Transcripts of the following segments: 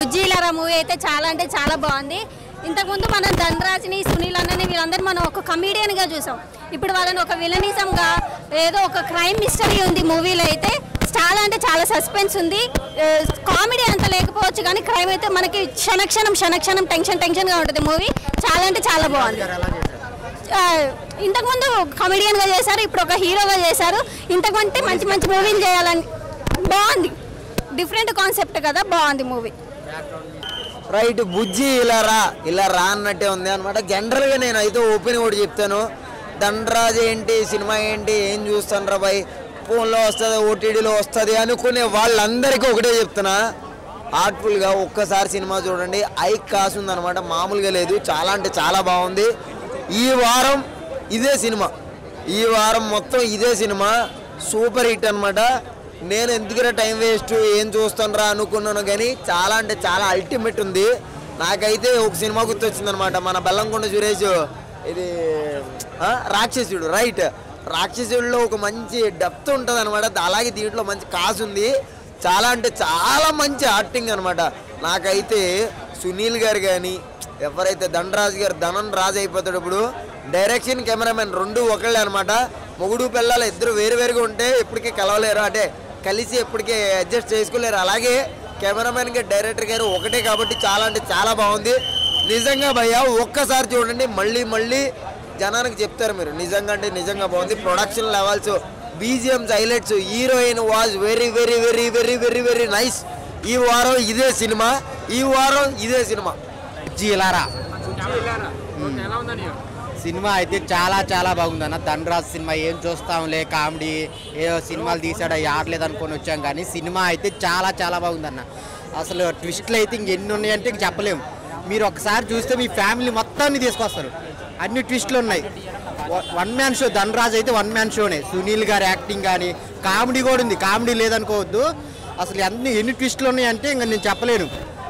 బుజ్జిలారా movie అయితే చాలా అంటే చాలా బాగుంది. ఇంతకుముందు మనం ధనరాజ్ని, సునీల్ అన్నని వీళ్ళందరూ మనం ఒక కమీడియన్గా చూసాం. ఇప్పుడు వాళ్ళని ఒక విలనిజంగా ఏదో ఒక క్రైమ్ మిస్టరీ ఉంది మూవీలో. అయితే చాలా అంటే చాలా సస్పెన్స్ ఉంది. కామెడీ అంత లేకపోవచ్చు కానీ క్రైమ్ అయితే మనకి క్షణక్షణం టెన్షన్గా ఉంటుంది మూవీ. చాలా అంటే చాలా బాగుంది. ఇంతకుముందు కమెడియన్గా చేశారు, ఇప్పుడు ఒక హీరోగా చేశారు. ఇంతకంటే మంచి మంచి మూవీలు చేయాలని బాగుంది. డిఫరెంట్ కాన్సెప్ట్ కదా, బాగుంది మూవీ. రైట్, బుజ్జి ఇలా రా అన్నట్టే ఉంది అనమాట. జనరల్గా నేను అయితే ఓపెన్ కూడా చెప్తాను, ధనరాజ్ ఏంటి, సినిమా ఏంటి, ఏం చూస్తాను రా బాయ్, ఫోన్లో వస్తుంది, ఓటీడీలో వస్తుంది అనుకునే వాళ్ళందరికీ ఒకటే చెప్తున్నా, ఆర్ట్ఫుల్గా ఒక్కసారి సినిమా చూడండి. ఐ కాసు ఉందనమాట, మామూలుగా లేదు. చాలా అంటే చాలా బాగుంది. ఈ వారం ఇదే సినిమా, ఈ వారం మొత్తం ఇదే సినిమా సూపర్ హిట్ అనమాట. నేను ఎందుకురా టైం వేస్ట్, ఏం చూస్తాను రా అనుకున్నాను కానీ చాలా అంటే చాలా అల్టిమేట్ ఉంది. నాకైతే ఒక సినిమా గుర్తొచ్చింది అనమాట, మన బెల్లంకొండ సురేష్, ఇది రాక్షసుడు. రైట్, రాక్షసుడిలో ఒక మంచి డెప్త్ ఉంటుంది అనమాట. అలాగే దీంట్లో మంచి కాసు ఉంది. చాలా అంటే చాలా మంచి యాక్టింగ్ అనమాట. నాకైతే సునీల్ గారు కానీ ఎవరైతే ధనరాజ్ గారు ధనన్ అయిపోతాడు, ఇప్పుడు డైరెక్షన్ కెమెరామెన్ రెండు ఒకళ్ళే అనమాట. మొగుడు పిల్లలు ఇద్దరు వేరువేరుగా ఉంటే ఎప్పటికీ కలవలేరు, అంటే కలిసి ఎప్పటికీ అడ్జస్ట్ చేసుకోలేరు. అలాగే కెమెరామెన్ గారు డైరెక్టర్ గారు ఒకటే కాబట్టి చాలా అంటే చాలా బాగుంది. నిజంగా భయ్యా ఒక్కసారి చూడండి, మళ్ళీ జనానికి చెప్తారు మీరు. నిజంగా అంటే నిజంగా బాగుంది. Production levels, BGMs, highlights, heroine was very very very very very very nice. ఈ వారం ఇదే సినిమా, ఈ వారం ఇదే సినిమా. సినిమా అయితే చాలా చాలా బాగుందన్న. ధనరాజ్ సినిమా ఏం చూస్తాంలే, కామెడీ ఏదో సినిమాలు తీసాడు ఆడలేదు అనుకొని వచ్చాం, కానీ సినిమా అయితే చాలా చాలా బాగుందన్న. అసలు ట్విస్ట్లు అయితే ఇంకెన్ని ఉన్నాయంటే ఇంక చెప్పలేము. మీరు ఒకసారి చూస్తే మీ ఫ్యామిలీ మొత్తాన్ని తీసుకొస్తారు. అన్ని ట్విస్ట్లు ఉన్నాయి. వన్ మ్యాన్ షో, ధనరాజ్ అయితే వన్ మ్యాన్ షోనే. సునీల్ గారి యాక్టింగ్ కానీ కామెడీ కూడా ఉంది, కామెడీ లేదనుకోవద్దు. అసలు ఎన్ని ట్విస్ట్లు ఉన్నాయంటే ఇంకా నేను చెప్పలేను.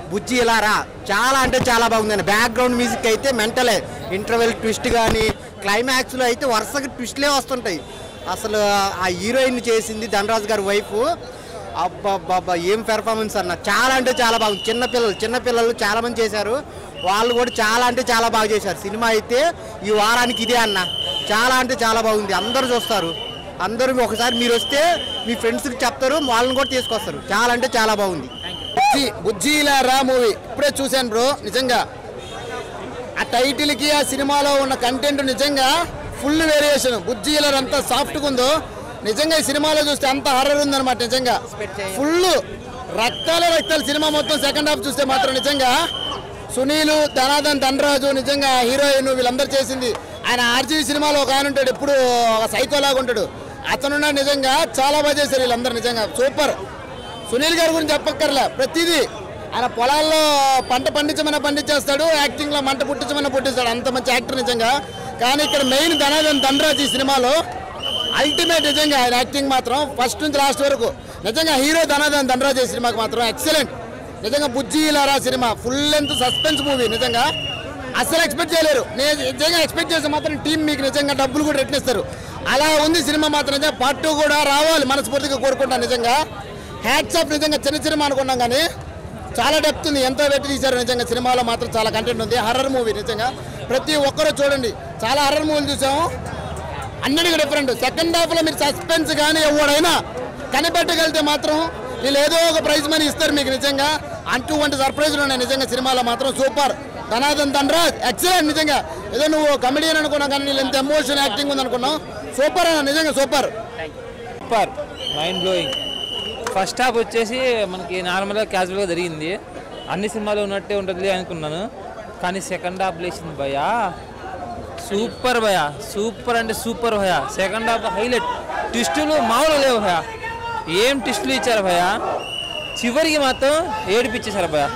బుజ్జి ఇలా రా చాలా అంటే చాలా బాగుందండి. బ్యాక్గ్రౌండ్ మ్యూజిక్ అయితే మెంటలే. ఇంటర్వెల్ ట్విస్ట్ కానీ క్లైమాక్స్లో అయితే వరుసగా ట్విస్ట్లే వస్తుంటాయి. అసలు ఆ హీరోయిన్ చేసింది ధనరాజ్ గారి వైఫ్, అబ్బా ఏం పెర్ఫార్మెన్స్ అన్న. చాలా అంటే చాలా బాగుంది. చిన్నపిల్లలు చాలా మంది చేశారు, వాళ్ళు కూడా చాలా అంటే చాలా బాగా చేశారు. సినిమా అయితే ఈ వారానికి ఇదే అన్న, చాలా అంటే చాలా బాగుంది. అందరూ చూస్తారు, అందరూ ఒకసారి మీరు వస్తే మీ ఫ్రెండ్స్కి చెప్తారు, వాళ్ళని కూడా తీసుకొస్తారు. చాలా అంటే చాలా బాగుంది. బుజ్జిలా రా మూవీ ఇప్పుడే చూశాను బ్రో. నిజంగా ఆ టైటిల్కి ఆ సినిమాలో ఉన్న కంటెంట్ నిజంగా ఫుల్ వేరియేషన్. బుజ్జిలా అంతా సాఫ్ట్గా ఉందో నిజంగా ఈ సినిమాలో చూస్తే అంత హారర్ ఉందన్నమాట. నిజంగా ఫుల్ రక్తాలు సినిమా మొత్తం. సెకండ్ హాఫ్ చూస్తే మాత్రం నిజంగా సునీలు, ధనరాజు, నిజంగా హీరోయిన్ వీళ్ళందరూ చేసింది. ఆయన ఆర్జీవి సినిమాలో ఒక ఆయన ఉంటాడు, ఎప్పుడు ఒక సైకోలాగా ఉంటాడు, అతనున్న నిజంగా చాలా బాగా చేశారు వీళ్ళందరూ. నిజంగా సూపర్. సునీల్ గారి గురించి చెప్పక్కర్లే, ప్రతిదీ ఆయన పొలాల్లో పంట పండించేస్తాడు, యాక్టింగ్లో మంట పుట్టిస్తాడు. అంత మంచి యాక్టర్ నిజంగా. కానీ ఇక్కడ మెయిన్ ధనరాజ్ ఈ సినిమాలో అల్టిమేట్. నిజంగా ఆయన యాక్టింగ్ మాత్రం ఫస్ట్ నుంచి లాస్ట్ వరకు నిజంగా హీరో ధనరాజ్ ఈ సినిమాకి మాత్రం ఎక్సలెంట్. నిజంగా బుజ్జి ఇలారా cinema full length suspense movie. నిజంగా అస్సలు ఎక్స్పెక్ట్ చేయలేరు. నేను నిజంగా ఎక్స్పెక్ట్ చేస్తే మాత్రం టీం మీకు నిజంగా డబ్బులు కూడా రెట్టిస్తారు. అలా ఉంది సినిమా మాత్రం. నిజంగా పార్ట్ 2 కూడా రావాలి మనస్ఫూర్తిగా కోరుకుంటాను. నిజంగా హ్యాట్స్ ఆఫ్. నిజంగా చిన్న సినిమా అనుకున్నాం కానీ చాలా డెప్త్ ఉంది, ఎంతో పెట్టి తీశారు. నిజంగా సినిమాలో మాత్రం చాలా కంటెంట్ ఉంది. హర్రర్ మూవీ నిజంగా ప్రతి ఒక్కరూ చూడండి. చాలా హర్రర్ మూవీలు చూసాము, అన్నిటికీ డిఫరెంట్. సెకండ్ హాఫ్లో మీరు సస్పెన్స్ కానీ ఎవడైనా కనిపెట్టగలిగితే మాత్రం వీళ్ళు ఏదో ఒక ప్రైజ్ మనీ ఇస్తారు మీకు. నిజంగా అటువంటి సర్ప్రైజ్లు ఉన్నాయి నిజంగా సినిమాలో మాత్రం. సూపర్. ధనరాజ్ ఎక్సలెంట్. నిజంగా ఏదో నువ్వు కమెడియన్ అనుకున్నావు కానీ వీళ్ళు ఎంత ఎమోషన్ యాక్టింగ్ ఉంది అనుకున్నావు. సూపర్ అన్న, నిజంగా super. Mind blowing. First half వచ్చేసి మనకి నార్మల్గా క్యాజువల్గా జరిగింది, అన్ని సినిమాలు ఉన్నట్టే ఉంటుంది అనుకున్నాను. కానీ సెకండ్ హాఫ్ లేచింది భయ్యా, సూపర్ భయ్యా, సూపర్ అంటే సూపర్ భయ్యా. Second half highlight. ట్విస్టులు మామూలు లేవు భయ్యా, ఏం ట్విస్టులు ఇచ్చారు భయ్యా. చివరికి మాత్రం ఏడిపించేశారు భయ్యా.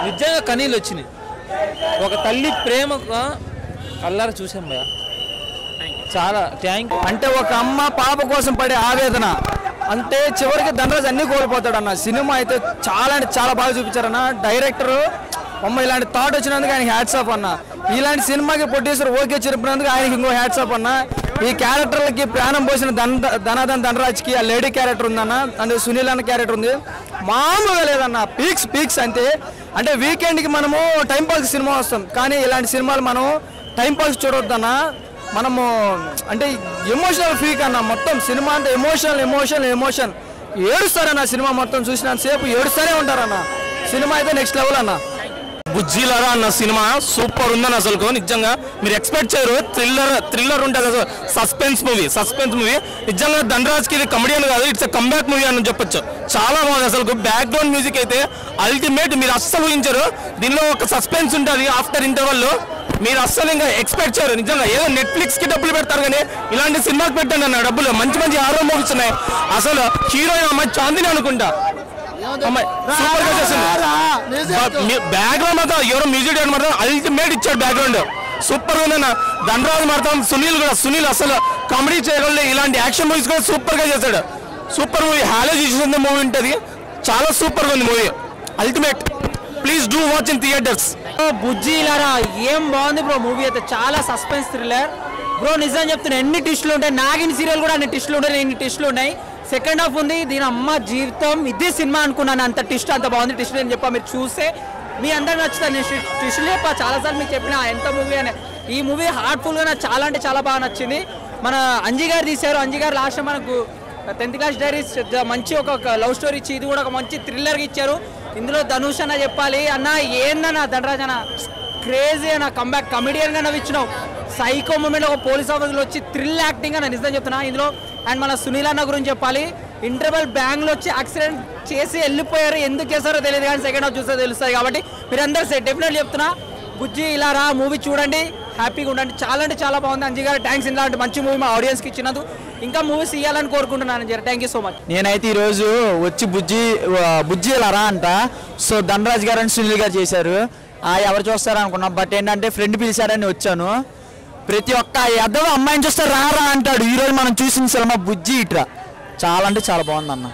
నిజంగా కన్నీళ్ళు వచ్చినాయి. ఒక తల్లి ప్రేమ కల్లారా చూసాం భయ్యా. చాలా థ్యాంక్. అంటే ఒక అమ్మ పాప కోసం పడే ఆవేదన, అంటే చివరికి ధనరాజ్ అన్నీ కోల్పోతాడు అన్న. సినిమా అయితే చాలా అంటే చాలా బాగా చూపించారన్న. డైరెక్టరు ఇలాంటి థాట్ వచ్చినందుకు ఆయనకి హ్యాట్స్ ఆఫ్ అన్న. ఇలాంటి సినిమాకి ప్రొడ్యూసర్ ఓకే చెప్పినందుకు ఆయనకి ఇంకో హ్యాట్స్ ఆఫ్ అన్న. ఈ క్యారెక్టర్లకి ప్రాణం పోసిన ధనరాజ్కి ఆ లేడీ క్యారెక్టర్ ఉందన్న, అంటే సునీల్ అన్న క్యారెక్టర్ ఉంది. మామూలుగా లేదన్న, పీక్స్ అంతే. అంటే వీకెండ్కి మనము టైంపాస్ సినిమా వస్తాం, కానీ ఇలాంటి సినిమాలు మనం టైంపాస్ చూడొద్దన్న. మనము అంటే ఎమోషనల్ ఫీక్ అన్న, మొత్తం సినిమా అంటే ఎమోషన్ ఏడుస్తారన్న. సినిమా మొత్తం చూసినంతసేపు ఏడుస్తూనే ఉంటారన్న. సినిమా అయితే నెక్స్ట్ లెవెల్ అన్న. బుజ్జిలారా అన్న సినిమా సూపర్ ఉందని అసలు నిజంగా మీరు ఎక్స్పెక్ట్ చేయరు. థ్రిల్లర్ ఉంటుంది అసలు, సస్పెన్స్ మూవీ నిజంగా. ధనరాజ్కి ఇది కమెడియన్ కాదు, ఇట్స్ కంబ్యాక్ మూవీ అని చెప్పొచ్చు. చాలా బాగుంది అసలు. బ్యాక్గ్రౌండ్ మ్యూజిక్ అయితే అల్టిమేట్, మీరు అస్సలు ఊహించరు. దీనిలో ఒక సస్పెన్స్ ఉంటుంది ఆఫ్టర్ ఇంటర్వల్, మీరు అస్సలు ఇంకా ఎక్స్పెక్ట్ చేయరు నిజంగా. ఏదో నెట్ఫ్లిక్స్ కి డబ్బులు పెడతారు కానీ ఇలాంటి సినిమాకి పెట్టండి అన్న డబ్బులు. మంచి హారర్ మూవీస్ ఉన్నాయి. అసలు హీరోయిన్ అమ్మాయి చాందిని అనుకుంటా, అమ్మాయి సూపర్ గా చేస్తుంది. బ్యాక్గ్రౌండ్ మాత్రం ఎవరో మ్యూజిక్ డైరెక్టర్ మాత్రం అల్టిమేట్ ఇచ్చాడు. బ్యాక్గ్రౌండ్ సూపర్ గా ఉందన్న. ధనరాజ్ మాత్రం సునీల్ అసలు కామెడీ చేయగలడు. ఇలాంటి యాక్షన్ మూవీస్ కూడా సూపర్ గా చేశాడు. Super movie. హాలో చూసిన మూవీ ఉంటుంది, చాలా సూపర్ గా ఉంది movie. Ultimate. Please do watch in theatres. బుజ్జిలారా ఏం బాగుంది బ్రో మూవీ అయితే. చాలా సస్పెన్స్ థ్రిల్లర్ బ్రో. నిజం చెప్తున్నా, ఎన్ని ట్విస్టులు ఉంటాయి. నాగిన్ సీరియల్ కూడా అన్ని ట్విస్టులు ఉంటాయి, ఎన్ని ట్విస్టులు ఉన్నాయి. సెకండ్ హాఫ్ ఉంది, దీని అమ్మ జీవితం ఇదే సినిమా అనుకున్నాను. అంత ట్విస్ట్, అంత బాగుంది ట్విస్ట్ అని చెప్పా. మీరు చూస్తే మీ అందరికి నచ్చుతుంది. నేను ట్విస్టులు చెప్పా చాలాసార్లు, మీకు చెప్పిన ఎంత మూవీ అని. ఈ మూవీ హార్ట్ఫుల్గా నాకు చాలా అంటే చాలా బాగా నచ్చింది. మన అంజీ గారు తీశారు. అంజీ గారు లాస్ట్ మనకు 10th క్లాస్ డైరీస్ మంచి ఒక లవ్ స్టోరీ ఇచ్చి, ఇది కూడా ఒక మంచి థ్రిల్లర్గా ఇచ్చారు. ఇందులో ధనుష్ అన్న చెప్పాలి అన్న, ఏందన్న ధనరాజ్ అన్న క్రేజీ అన్న, కంబ్యాక్ కమెడియన్గా నవ్విచ్చినావు. సైకో మూమెంట్ ఒక పోలీస్ ఆఫీసర్లో వచ్చి థ్రిల్ యాక్టింగ్ అని నిజం చెప్తున్నా ఇందులో. అండ్ మన సునీల్ అన్న గురించి చెప్పాలి. ఇంటర్వల్ బ్యాంగ్లో వచ్చి యాక్సిడెంట్ చేసి వెళ్ళిపోయారు, ఎందుకు చేశారో తెలియదు కానీ సెకండ్ హాఫ్ చూస్తే తెలుస్తుంది. కాబట్టి మీరందరూ డెఫినెట్లీ చెప్తున్నా, బుజ్జి ఇలా రా మూవీ చూడండి, హ్యాపీగా ఉండండి. చాలా అంటే చాలా బాగుంది. అంజీ గారు థ్యాంక్స్, ఇలాంటి మంచి మూవీ మా ఆడియన్స్కి ఇచ్చినందుకు. ఇంకా మూవీస్ ఇవ్వాలని కోరుకుంటున్నాను. Thank you so much. నేనైతే ఈరోజు వచ్చి బుజ్జి ఇలా రా అంట. సో ధనరాజ్ గారు అండ్ సునీల్ గారు చేశారు. ఎవరు చూస్తారా అనుకున్నాం, బట్ ఏంటంటే ఫ్రెండ్ పిలిచారని వచ్చాను. ప్రతి ఒక్క ఎద్దవ అమ్మాయిని చూస్తే రా అంటాడు. ఈరోజు మనం చూసిన సినిమా బుజ్జి ఇట్రా చాలా అంటే చాలా బాగుందన్న.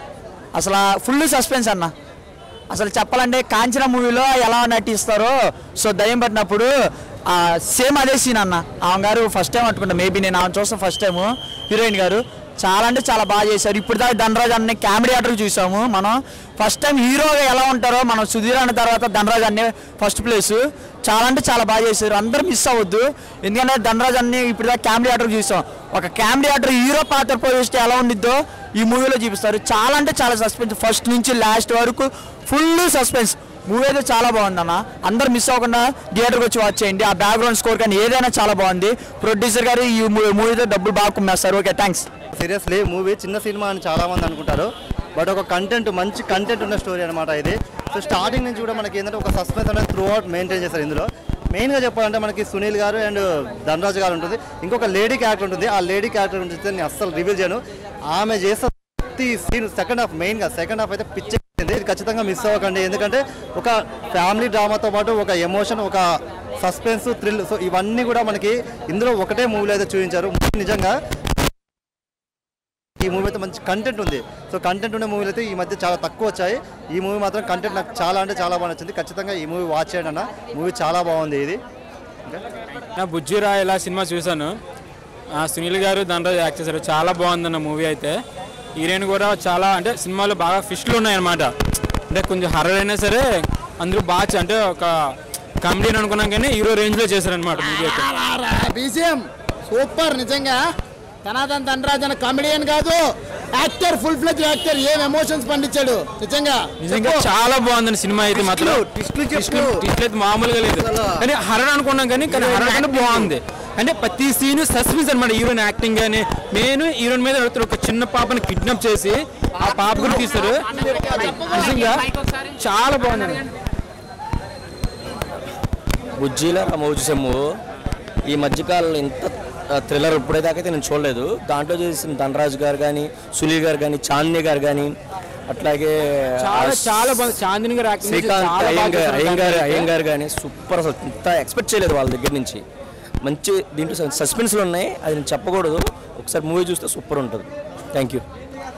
అసలు ఫుల్ సస్పెన్స్ అన్న. అసలు చెప్పాలంటే కాంచన మూవీలో ఎలా నటిస్తారో, సో దయ్యం పట్టినప్పుడు సేమ్ అదే సీన్ అన్న. ఆమె గారు ఫస్ట్ టైం అనుకుంటా, మేబీ నేను ఆమె చూస్తాను ఫస్ట్ టైము. హీరోయిన్ గారు చాలా అంటే చాలా బాగా చేశారు. ఇప్పుడు దాకా ధనరాజ్ అన్ని కామెడీ ఆర్డర్ చూసాము మనం. ఫస్ట్ టైం హీరోగా ఎలా ఉంటారో మనం సుధీర్ అన్న తర్వాత ధనరాజ్ అన్ని ఫస్ట్ ప్లేస్. చాలా అంటే చాలా బాగా చేశారు. అందరూ మిస్ అవ్వద్దు, ఎందుకంటే ధనరాజ్ అన్ని ఇప్పుడు దాకా కామెడీ ఆర్డర్ చూసాం. ఒక కామెడీ ఆర్డర్ హీరో పాత్ర పోయిస్తే ఎలా ఉండిద్దో ఈ మూవీలో చూపిస్తారు. చాలా అంటే చాలా సస్పెన్స్, ఫస్ట్ నుంచి లాస్ట్ వరకు ఫుల్ సస్పెన్స్. మూవీ అయితే చాలా బాగుందన్న. అందరు మిస్ అవ్వకుండా థియేటర్కి వచ్చి వాచ్ చేయండి. ఆ బ్యాక్గ్రౌండ్ స్కోర్ కానీ ఏదైనా చాలా బాగుంది. ప్రొడ్యూసర్ గారు ఈ మూవీతో డబ్బులు బాగా కుమ్మేస్తారు. Okay, thanks. సీరియస్లీ మూవీ చిన్న సినిమా అని చాలామంది అనుకుంటారు, బట్ ఒక మంచి కంటెంట్ ఉన్న స్టోరీ అనమాట ఇది. సో స్టార్టింగ్ నుంచి కూడా మనకి ఏంటంటే ఒక సస్పెన్స్ అనేది త్రూ అవుట్ మెయింటైన్ చేస్తారు. ఇందులో మెయిన్గా చెప్పాలంటే మనకి సునీల్ గారు అండ్ ధనరాజ్ గారు ఉంటుంది. ఇంకొక లేడీ క్యారెక్టర్ ఉంటుంది. ఆ లేడీ క్యారెక్టర్ గురించి నేను అస్సలు రివీల్ చేయను. ఆమె చేసే ప్రతి సీన్ సెకండ్ హాఫ్, మెయిన్గా సెకండ్ హాఫ్ అయితే పిచ్చి. ఇది ఖచ్చితంగా మిస్ అవ్వకండి, ఎందుకంటే ఒక ఫ్యామిలీ డ్రామాతో పాటు ఒక ఎమోషన్, ఒక సస్పెన్స్, థ్రిల్, సో ఇవన్నీ కూడా మనకి ఇందులో ఒకటే మూవీలో అయితే చూపించారు. నిజంగా ఈ మూవీ అయితే మంచి కంటెంట్ ఉంది. సో కంటెంట్ ఉన్న మూవీలు అయితే ఈ మధ్య చాలా తక్కువ వచ్చాయి. ఈ మూవీ మాత్రం కంటెంట్ నాకు చాలా అంటే చాలా బాగా నచ్చింది. ఖచ్చితంగా ఈ మూవీ వాచ్ చేయండి అన్న, మూవీ చాలా బాగుంది. ఇది బుజ్జిరా ఇలా సినిమా చూశాను. సునీల్ గారు ధనరాజ్ యాక్ట్ చేశారు, చాలా బాగుందన్న మూవీ అయితే. హీరోయిన్ కూడా చాలా అంటే సినిమాలో బాగా ఫిష్లు ఉన్నాయన్నమాట. అంటే కొంచెం హర్రర్ అయినా సరే అందరూ బాగా అంటే ఒక కామెడీ అనుకున్నాం కానీ హీరో రేంజ్లో చేశారనమాట మూవీ అయితే. బీజిఎం సూపర్ నిజంగా. ధనరాజ్ అన్న కామెడియన్ కాదు, యాక్టర్, ఫుల్ ఫ్లెడ్జ్ యాక్టర్. ఏం ఎమోషన్స్ పండించాడు నిజంగా చాలా బాగుందండి సినిమా అయితే. మాత్రం ట్విస్ట్ మామూలుగా లేదు, కానీ హర్రర్ అనుకున్నాం కానీ హర్రర్ అంటే బాగుంది. అంటే ప్రతి సీను సస్పెన్స్ అనమాట. హీరోయిన్ యాక్టింగ్ కానీ నేను హీరోయిన్ మీద ఒక చిన్న పాపని కిడ్నాప్ చేసి ఆ పాప కూడా తీస్తారు. నిజంగా చాలా బాగుంది. బుజ్జిలా మూవీ చూసాము. ఈ మధ్యకాలంలో ఇంత థ్రిల్లర్ ఇప్పుడైతే నేను చూడలేదు. దాంట్లో చేసిన ధనరాజ్ గారు కానీ, సునీల్ గారు కానీ, చాందిని గారు కానీ, అట్లాగే చాలా బాగుంది. చాందిని గారు శ్రీకాంత్ అయ్యంగారు కానీ సూపర్. అసలు ఇంత ఎక్స్పెక్ట్ చేయలేదు వాళ్ళ దగ్గర నుంచి. మంచి దీంట్లో సస్పెన్స్లు ఉన్నాయి, అది నేను చెప్పకూడదు. ఒకసారి మూవీ చూస్తే సూపర్ ఉంటుంది. Thank you.